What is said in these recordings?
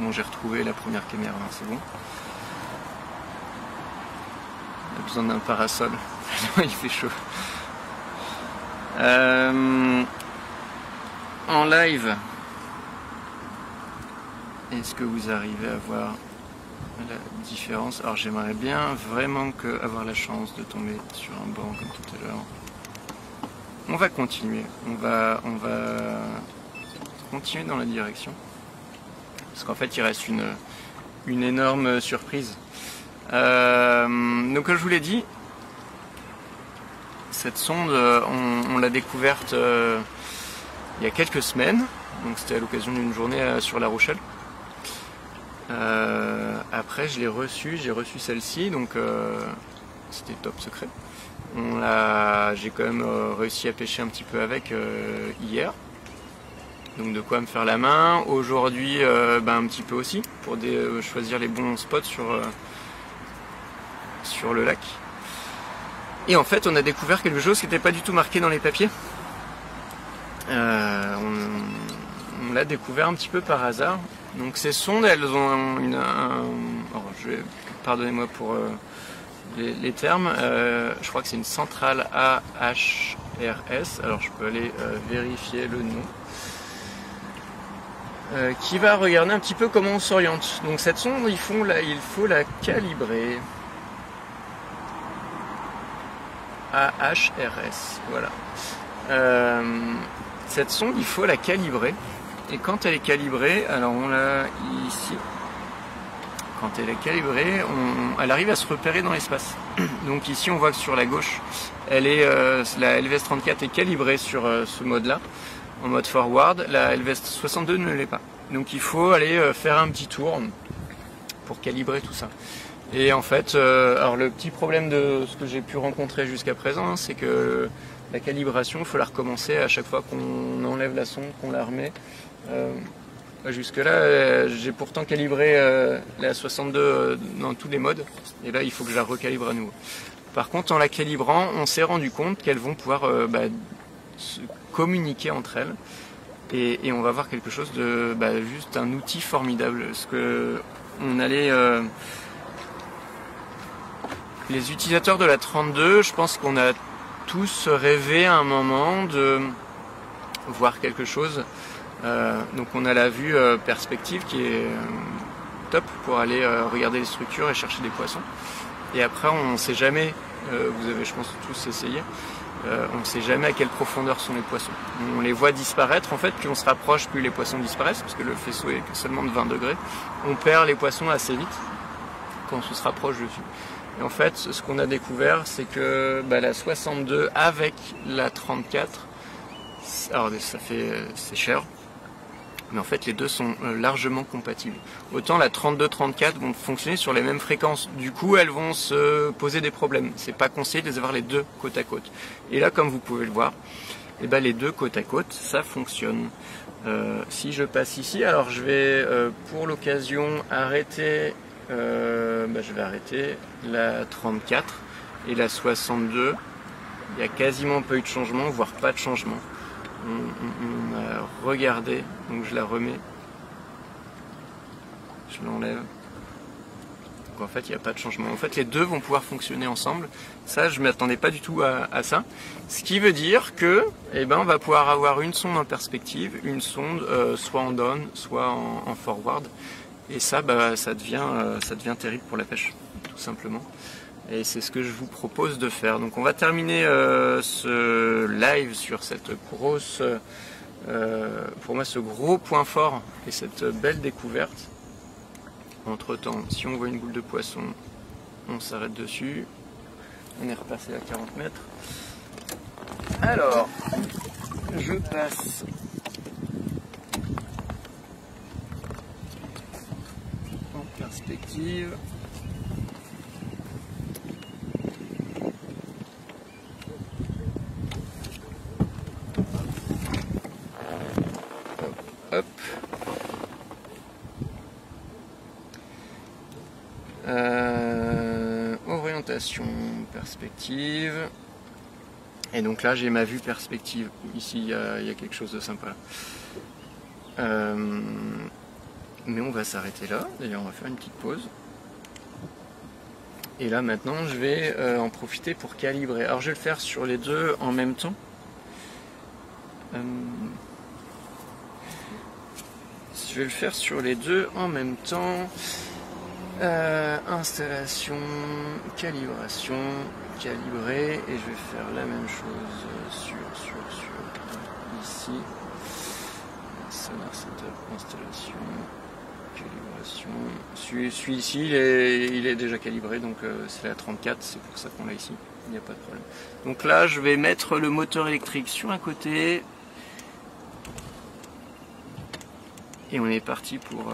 Bon, j'ai retrouvé la première caméra, hein, c'est bon. On a besoin d'un parasol, il fait chaud. En live, est-ce que vous arrivez à voir la différence? Alors j'aimerais bien vraiment avoir la chance de tomber sur un banc comme tout à l'heure. On va continuer, on va continuer dans la direction. Parce qu'en fait il reste une énorme surprise. Donc comme je vous l'ai dit, cette sonde on l'a découverte il y a quelques semaines. Donc c'était à l'occasion d'une journée sur La Rochelle. Après j'ai reçu celle-ci, donc c'était top secret. J'ai quand même réussi à pêcher un petit peu avec hier. Donc de quoi me faire la main. Aujourd'hui un petit peu aussi, pour choisir les bons spots sur le lac. Et en fait on a découvert quelque chose qui n'était pas du tout marqué dans les papiers. On l'a découvert un petit peu par hasard. Donc ces sondes, elles ont pardonnez-moi pour les termes, je crois que c'est une centrale AHRS, alors je peux aller vérifier le nom, qui va regarder un petit peu comment on s'oriente. Donc cette sonde, il faut la calibrer. AHRS, voilà. Cette sonde, il faut la calibrer. Et quand elle est calibrée, alors on l'a ici, quand elle est calibrée, elle arrive à se repérer dans l'espace. Donc ici on voit que sur la gauche, la LVS34 est calibrée sur ce mode-là, en mode forward. La LVS62 ne l'est pas. Donc il faut aller faire un petit tour pour calibrer tout ça. Et en fait, alors le petit problème de ce que j'ai pu rencontrer jusqu'à présent, hein, c'est que la calibration, il faut la recommencer à chaque fois qu'on enlève la sonde, qu'on la remet. Jusque là j'ai pourtant calibré la 62 dans tous les modes, et là il faut que je la recalibre à nouveau. Par contre en la calibrant, on s'est rendu compte qu'elles vont pouvoir se communiquer entre elles, et on va voir quelque chose de juste un outil formidable. Parce que les utilisateurs de la 32, je pense qu'on a tous rêvé à un moment de voir quelque chose. Donc on a la vue perspective qui est top pour aller regarder les structures et chercher des poissons. Et après on ne sait jamais, vous avez je pense tous essayé, on ne sait jamais à quelle profondeur sont les poissons. On les voit disparaître en fait, plus on se rapproche, plus les poissons disparaissent, parce que le faisceau est seulement de 20 degrés. On perd les poissons assez vite quand on se rapproche dessus. Et en fait ce qu'on a découvert, c'est que la 62 avec la 34, alors c'est cher, mais en fait les deux sont largement compatibles. Autant la 32-34 vont fonctionner sur les mêmes fréquences, du coup elles vont se poser des problèmes. C'est pas conseillé de les avoir les deux côte à côte. Et là comme vous pouvez le voir, les deux côte à côte ça fonctionne. Si je passe ici, alors je vais pour l'occasion arrêter, je vais arrêter la 34 et la 62. Il n'y a quasiment pas eu de changement, voire pas de changement. On a regardé, donc je la remets, je l'enlève. Donc en fait il n'y a pas de changement. En fait les deux vont pouvoir fonctionner ensemble. Ça je ne m'attendais pas du tout à ça. Ce qui veut dire que on va pouvoir avoir une sonde en perspective, une sonde soit en down, soit en forward. Et ça, ça devient terrible pour la pêche, tout simplement. Et c'est ce que je vous propose de faire. Donc on va terminer ce live sur cette grosse, pour moi ce gros point fort et cette belle découverte. Entre temps, si on voit une boule de poisson, on s'arrête dessus. On est repassé à 40 mètres. Alors, je passe en perspective. Hop. Orientation, perspective. Et donc là j'ai ma vue perspective. Ici il y a quelque chose de sympa. Mais on va s'arrêter là, d'ailleurs on va faire une petite pause. Et là maintenant je vais en profiter pour calibrer. Alors je vais le faire sur les deux en même temps. Je vais le faire sur les deux en même temps. Installation, calibration, calibrer. Et je vais faire la même chose sur ici. Sonar setup, installation, calibration. Celui ici il est déjà calibré, donc c'est la 34, c'est pour ça qu'on l'a ici. Il n'y a pas de problème. Donc là je vais mettre le moteur électrique sur un côté. Et on est parti pour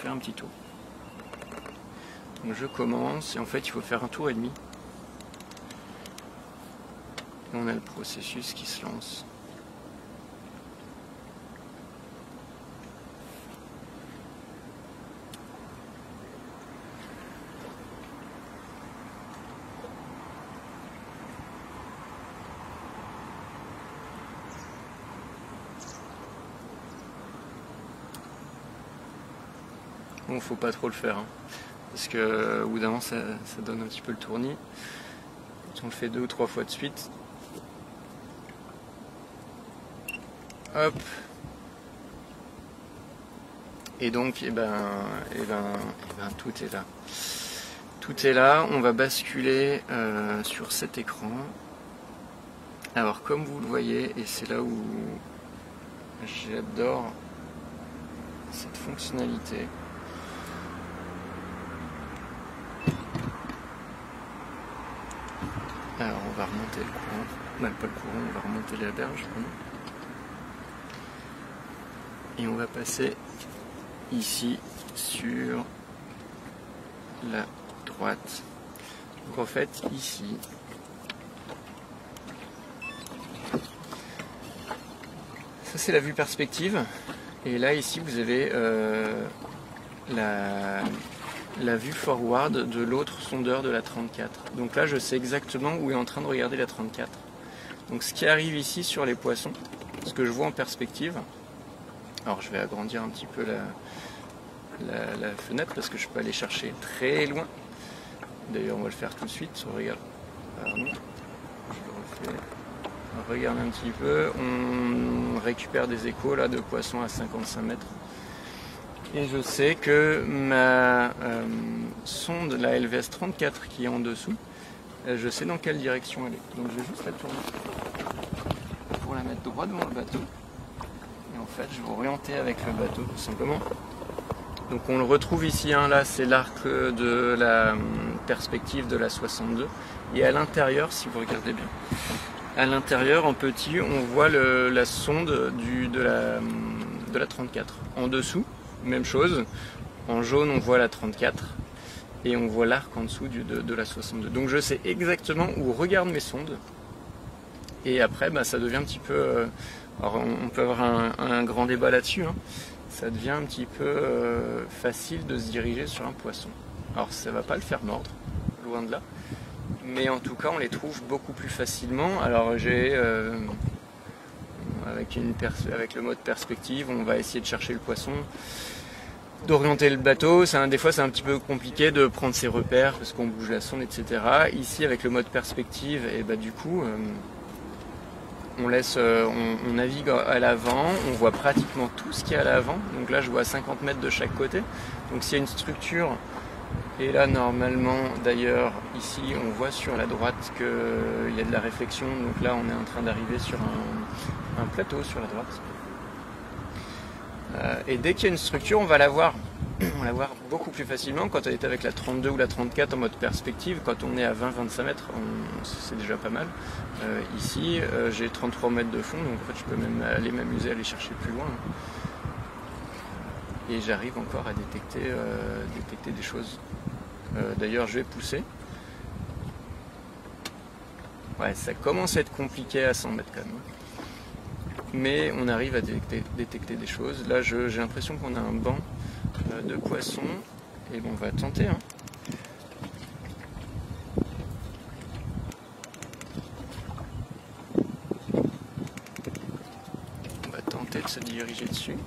faire un petit tour. Donc je commence et en fait il faut faire un tour et demi. Et on a le processus qui se lance. Bon, faut pas trop le faire, hein, parce que au bout d'un moment ça donne un petit peu le tournis. Quand on le fait 2 ou 3 fois de suite. Hop. Et donc, tout est là. Tout est là. On va basculer sur cet écran. Alors, comme vous le voyez, et c'est là où j'adore cette fonctionnalité. Alors on va remonter le courant, pas le courant, on va remonter la berge. Et on va passer ici sur la droite. Donc en fait ici, ça c'est la vue perspective. Et là ici vous avez la vue forward de l'autre sondeur de la 34. Donc là je sais exactement où est en train de regarder la 34. Donc ce qui arrive ici sur les poissons, ce que je vois en perspective, alors je vais agrandir un petit peu la fenêtre parce que je peux aller chercher très loin. D'ailleurs on va le faire tout de suite. Regarde, pardon, je le refais. Regarde un petit peu, on récupère des échos là de poissons à 55 mètres. Et je sais que ma sonde, la LVS 34 qui est en dessous, je sais dans quelle direction elle est. Donc je vais juste la tourner pour la mettre droit devant le bateau. Et en fait je vais orienter avec le bateau tout simplement. Donc on le retrouve ici, hein, là c'est l'arc de la perspective de la 62. Et à l'intérieur, si vous regardez bien, à l'intérieur en petit on voit la sonde de la 34. En dessous, même chose, en jaune on voit la 34 et on voit l'arc en dessous de la 62. Donc je sais exactement où regardent mes sondes et après ça devient un petit peu... alors on peut avoir un grand débat là-dessus, hein. Ça devient un petit peu facile de se diriger sur un poisson. Alors ça va pas le faire mordre, loin de là, mais en tout cas on les trouve beaucoup plus facilement. Alors j'ai... avec le mode perspective, on va essayer de chercher le poisson, d'orienter le bateau. Des fois c'est un petit peu compliqué de prendre ses repères parce qu'on bouge la sonde, etc. Ici avec le mode perspective, et du coup on navigue à l'avant, on voit pratiquement tout ce qu'il y a à l'avant. Donc là je vois 50 mètres de chaque côté. Donc s'il y a une structure, et là normalement d'ailleurs ici on voit sur la droite qu'il y a de la réflexion. Donc là on est en train d'arriver sur un plateau sur la droite. Et dès qu'il y a une structure, on va la voir. On va la voir beaucoup plus facilement. Quand elle est avec la 32 ou la 34 en mode perspective, quand on est à 20-25 mètres, c'est déjà pas mal. Ici, j'ai 33 mètres de fond, donc en fait, je peux même aller m'amuser à aller chercher plus loin. Et j'arrive encore à détecter des choses. D'ailleurs, je vais pousser. Ouais, ça commence à être compliqué à 100 mètres quand même. Mais on arrive à détecter des choses. Là j'ai l'impression qu'on a un banc de poissons et on va tenter, hein. On va tenter de se diriger dessus.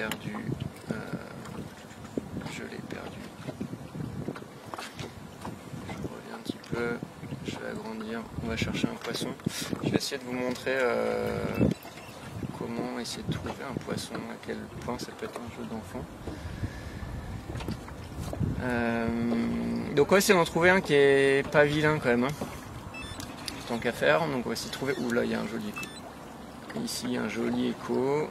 perdu. Je l'ai perdu. Je reviens un petit peu. Je vais agrandir. On va chercher un poisson. Je vais essayer de vous montrer comment essayer de trouver un poisson, à quel point ça peut être un jeu d'enfant. Donc on va essayer d'en trouver un qui est pas vilain quand même, hein. Tant qu'à faire. Donc on va essayer de trouver. Ouh là, il y a un joli écho. Ici un joli écho.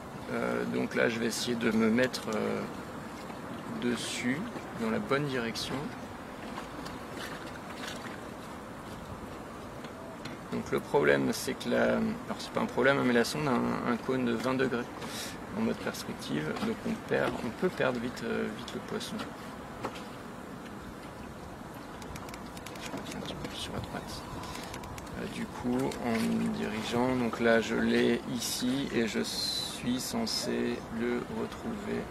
Donc là je vais essayer de me mettre dessus dans la bonne direction. Donc le problème c'est que alors c'est pas un problème, mais la sonde a un cône de 20 degrés en mode perspective, donc on peut perdre vite le poisson. Je reviens un petit peu plus sur la droite. Du coup en me dirigeant, donc là je l'ai ici et je suis censé le retrouver.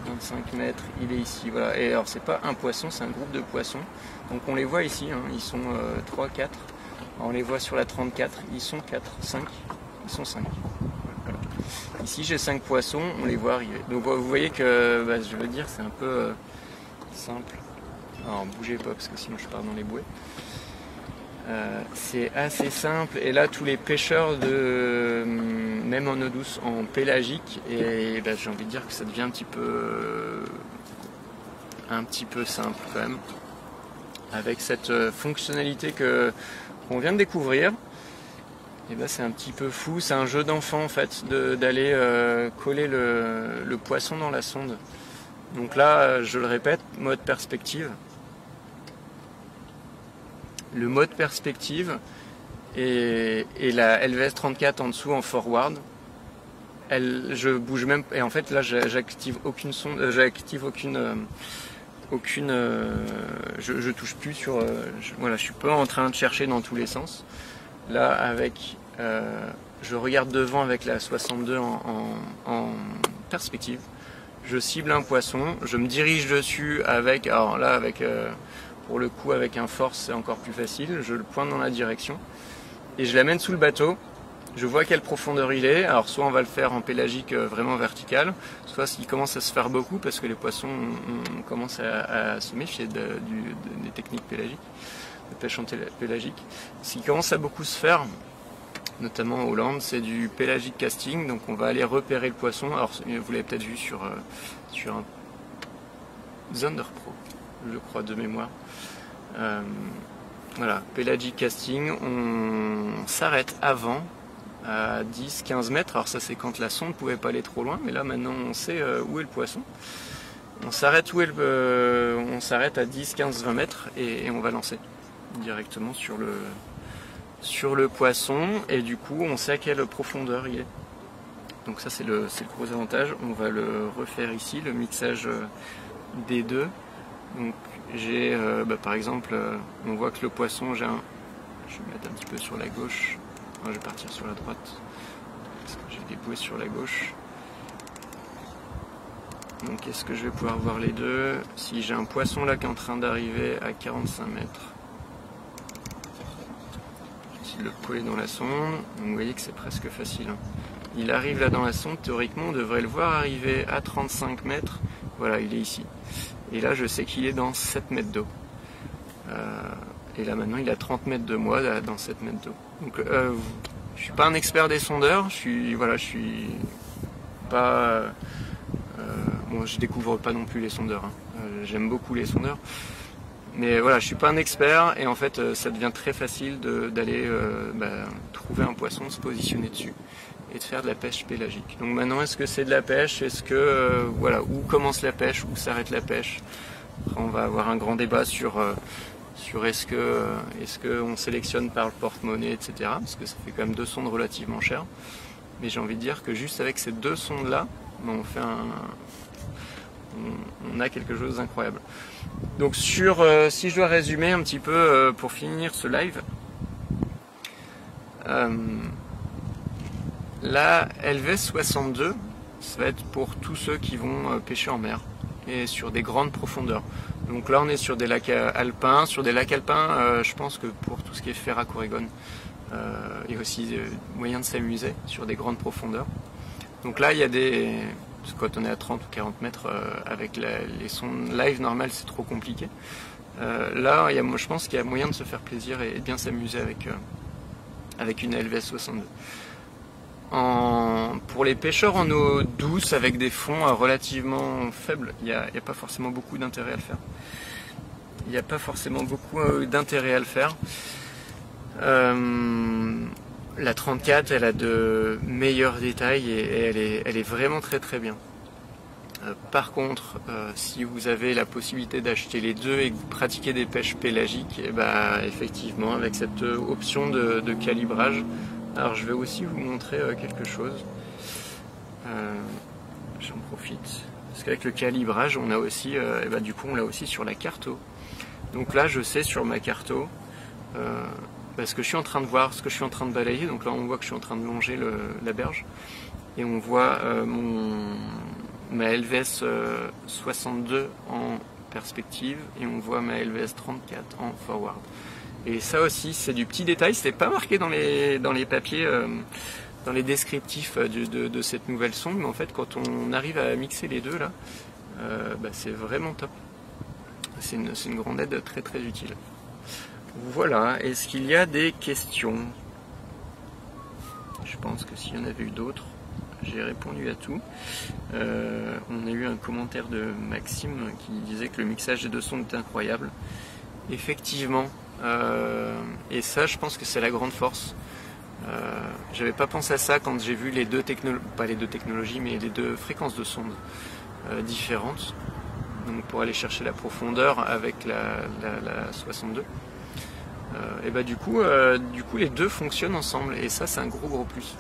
25 mètres, il est ici, voilà. Et alors c'est pas un poisson, c'est un groupe de poissons. Donc on les voit ici, hein. Ils sont 3, 4. Alors, on les voit sur la 34, ils sont 4, 5. Ils sont 5. Voilà. Ici j'ai 5 poissons, on les voit arriver. Donc vous voyez que, je veux dire, c'est un peu simple. Alors bougez pas parce que sinon je pars dans les bouées. C'est assez simple et là tous les pêcheurs même en eau douce, en pélagique, et j'ai envie de dire que ça devient un petit peu simple quand même, avec cette fonctionnalité qu'on vient de découvrir. Et c'est un petit peu fou, c'est un jeu d'enfant en fait d'aller coller le poisson dans la sonde. Donc là je le répète, mode perspective. Le mode perspective et la LVS 34 en dessous en forward. Je bouge même, et en fait là j'active aucune sonde, j'active je touche plus sur, voilà, je suis pas en train de chercher dans tous les sens. Là avec, je regarde devant avec la 62 en perspective. Je cible un poisson, je me dirige dessus avec, alors là avec pour le coup, avec un force, c'est encore plus facile. Je le pointe dans la direction et je l'amène sous le bateau. Je vois à quelle profondeur il est. Alors, soit on va le faire en pélagique vraiment vertical, soit s'il commence à se faire beaucoup, parce que les poissons, on commence à se méfier des techniques pélagiques, de pêche en pélagique. S'il commence à beaucoup se faire, notamment en Hollande, c'est du pélagique casting. Donc, on va aller repérer le poisson. Alors, vous l'avez peut-être vu sur un Zunder Pro, je crois, de mémoire. Voilà, pélagique casting, on s'arrête avant à 10-15 mètres. Alors ça c'est quand la sonde ne pouvait pas aller trop loin, mais là maintenant on sait où est le poisson. On s'arrête on s'arrête à 10, 15, 20 mètres et on va lancer directement sur le poisson, et du coup on sait à quelle profondeur il est. Donc ça c'est le gros avantage. On va le refaire ici, le mixage des deux. Donc j'ai par exemple, on voit que le poisson, je vais me mettre un petit peu sur la gauche. Je vais partir sur la droite parce que j'ai des bouées sur la gauche. Donc est-ce que je vais pouvoir voir les deux? Si j'ai un poisson là qui est en train d'arriver à 45 mètres, j'essaie de le coller dans la sonde. Donc vous voyez que c'est presque facile, hein. Il arrive là dans la sonde, théoriquement on devrait le voir arriver à 35 mètres. Voilà, il est ici. Et là je sais qu'il est dans 7 mètres d'eau. Et là maintenant il est à 30 mètres de moi, là, dans 7 mètres d'eau. Donc je suis pas un expert des sondeurs, je suis pas... bon, je découvre pas non plus les sondeurs, hein. J'aime beaucoup les sondeurs. Mais voilà, je suis pas un expert, et en fait ça devient très facile d'aller trouver un poisson, se positionner dessus et de faire de la pêche pélagique. Donc maintenant, est-ce que c'est de la pêche? Est-ce que voilà, où commence la pêche, où s'arrête la pêche? Après, on va avoir un grand débat sur est-ce que on sélectionne par le porte-monnaie, etc. Parce que ça fait quand même 2 sondes relativement chères. Mais j'ai envie de dire que juste avec ces 2 sondes-là, on a quelque chose d'incroyable. Donc si je dois résumer un petit peu pour finir ce live, la LVS 62, ça va être pour tous ceux qui vont pêcher en mer et sur des grandes profondeurs. Donc là on est sur des lacs alpins. Sur des lacs alpins, je pense que pour tout ce qui est Ferracoregon, et aussi moyen de s'amuser sur des grandes profondeurs. Donc là il y a des... Quand on est à 30 ou 40 mètres avec les sons live normales, c'est trop compliqué. Là, je pense qu'il y a moyen de se faire plaisir et de bien s'amuser avec une LVS 62. Pour les pêcheurs en eau douce avec des fonds relativement faibles, il n'y a pas forcément beaucoup d'intérêt à le faire. Il n'y a pas forcément beaucoup d'intérêt à le faire. La 34, elle a de meilleurs détails et elle est vraiment très très bien. Par contre, si vous avez la possibilité d'acheter les deux et que vous pratiquez des pêches pélagiques, et bah, effectivement, avec cette option de calibrage, alors je vais aussi vous montrer quelque chose. J'en profite. Parce qu'avec le calibrage, on a aussi, du coup, on l'a aussi sur la carto. Donc là, je sais sur ma carto, ce que je suis en train de voir, ce que je suis en train de balayer. Donc là, on voit que je suis en train de longer la berge. Et on voit ma LVS 62 en perspective et on voit ma LVS 34 en forward. Et ça aussi, c'est du petit détail. C'était pas marqué dans les papiers, dans les descriptifs de cette nouvelle sonde. Mais en fait, quand on arrive à mixer les deux, là, c'est vraiment top. C'est une grande aide très très utile. Voilà, est-ce qu'il y a des questions? Je pense que s'il y en avait eu d'autres, j'ai répondu à tout. On a eu un commentaire de Maxime qui disait que le mixage des deux sons était incroyable. Effectivement, et ça je pense que c'est la grande force. J'avais pas pensé à ça quand j'ai vu les deux technologies, pas les deux technologies, mais les deux fréquences de sonde différentes. Donc pour aller chercher la profondeur avec la 62. Du coup les deux fonctionnent ensemble et ça c'est un gros plus.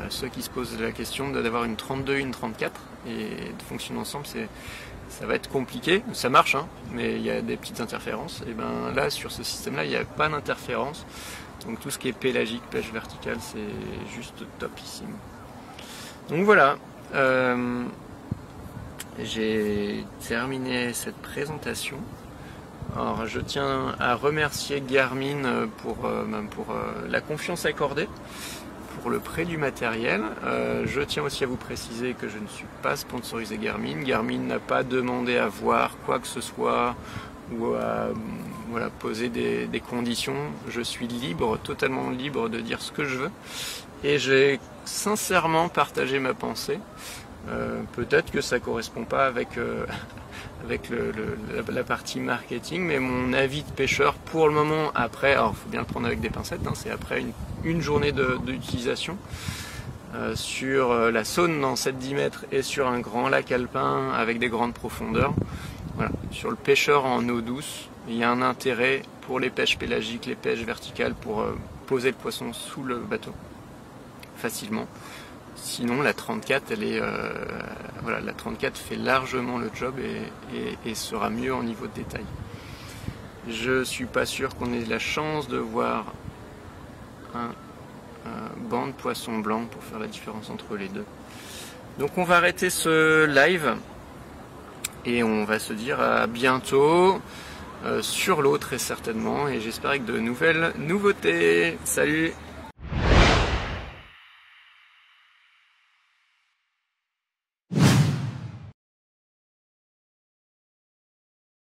Ceux qui se posent la question d'avoir une 32 et une 34 et de fonctionner ensemble, ça va être compliqué. Ça marche, hein, mais il y a des petites interférences. Et ben là sur ce système là il n'y a pas d'interférence. Donc tout ce qui est pélagique, pêche verticale, c'est juste topissime. Donc voilà. J'ai terminé cette présentation. Alors, je tiens à remercier Garmin pour la confiance accordée, pour le prêt du matériel. Je tiens aussi à vous préciser que je ne suis pas sponsorisé Garmin. Garmin n'a pas demandé à voir quoi que ce soit ou à poser des conditions. Je suis libre, totalement libre de dire ce que je veux. Et j'ai sincèrement partagé ma pensée. Peut-être que ça ne correspond pas avec la partie marketing, mais mon avis de pêcheur pour le moment, après, alors il faut bien le prendre avec des pincettes, hein, c'est après une journée d'utilisation sur la Saône dans 7-10 mètres et sur un grand lac alpin avec des grandes profondeurs. Voilà. Sur le pêcheur en eau douce, il y a un intérêt pour les pêches pélagiques, les pêches verticales, pour poser le poisson sous le bateau facilement. Sinon, la 34, la 34 fait largement le job et sera mieux en niveau de détail. Je suis pas sûr qu'on ait la chance de voir un banc de poisson blanc pour faire la différence entre les deux. Donc on va arrêter ce live et on va se dire à bientôt sur l'eau très certainement et j'espère avec de nouvelles nouveautés. Salut!